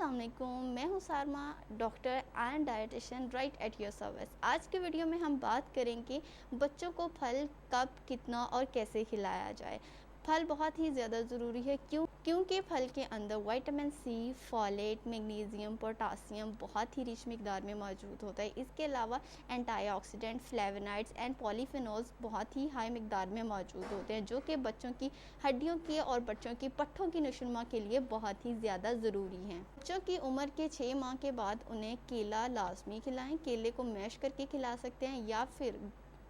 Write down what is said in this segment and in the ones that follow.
अस्सलाम वालेकुम, मैं हूँ Sarma, doctor and dietitian right at your service. आज के वीडियो में हम बात करेंगे बच्चों को फल कब, कितना और कैसे खिलाया जाए। फल बहुत ही ज़्यादा ज़रूरी है क्योंकि फल के अंदर vitamin C, folate, magnesium, potassium बहुत ही रिच मिकदार में मौजूद होता है। इसके अलावा एंटीऑक्सीडेंट, फ्लेवोनॉइड्स एंड पॉलीफेनॉल्स बहुत ही हाई मिकदार में मौजूद होते हैं, जो कि बच्चों की हड्डियों के और बच्चों की पट्ठों की नशोनुमा के लिए बहुत ही ज़्यादा ज़रूरी हैं। बच्चों की उम्र के 6 माह के बाद उन्हें केला लाजमी खिलाएं। केले को मैश करके खिला सकते हैं या फिर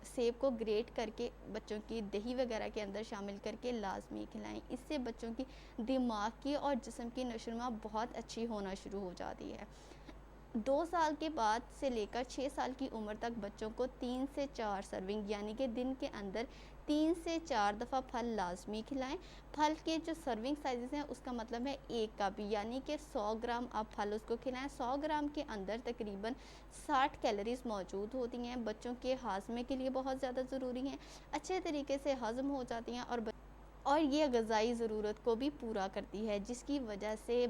सेब को ग्रेट करके बच्चों की दही वगैरह के अंदर शामिल करके लाजमी खिलाएं। इससे बच्चों की दिमाग की और जिस्म की नशोनुमा बहुत अच्छी होना शुरू हो जाती है। 2 साल के बाद से लेकर 6 साल की उम्र तक बच्चों को 3 से 4 सर्विंग यानी कि दिन के अंदर 3 से 4 दफ़ा फल लाजमी खिलाएं। फल के जो सर्विंग साइज़ हैं उसका मतलब है 1 कप यानी कि 100 ग्राम आप फल उसको खिलाएं। 100 ग्राम के अंदर तकरीबन 60 कैलोरीज़ मौजूद होती हैं। बच्चों के हाजमे के लिए बहुत ज़्यादा ज़रूरी हैं, अच्छे तरीके से हज़म हो जाती हैं और ये ग़िज़ाई ज़रूरत को भी पूरा करती है, जिसकी वजह से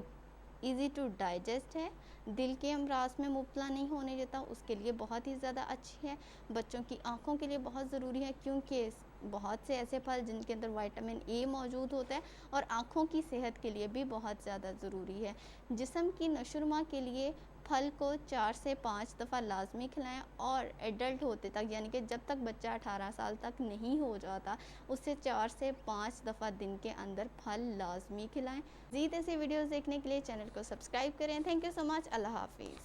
ईज़ी टू डाइजेस्ट है, दिल के अमराज में मुब्तला नहीं होने देता, उसके लिए बहुत ही ज़्यादा अच्छी है। बच्चों की आँखों के लिए बहुत ज़रूरी है क्योंकि बहुत से ऐसे फल जिनके अंदर विटामिन ए मौजूद होता है और आँखों की सेहत के लिए भी बहुत ज़्यादा ज़रूरी है। जिस्म की नशोनुमा के लिए फल को 4 से 5 दफ़ा लाजमी खिलाएं और एडल्ट होते तक यानी कि जब तक बच्चा 18 साल तक नहीं हो जाता उससे 4 से 5 दफ़ा दिन के अंदर फल लाजमी खिलाएं। मज़ीद ऐसे वीडियोज़ देखने के लिए चैनल को सब्सक्राइब करें। Thank you so much. अल्लाह हाफिज़।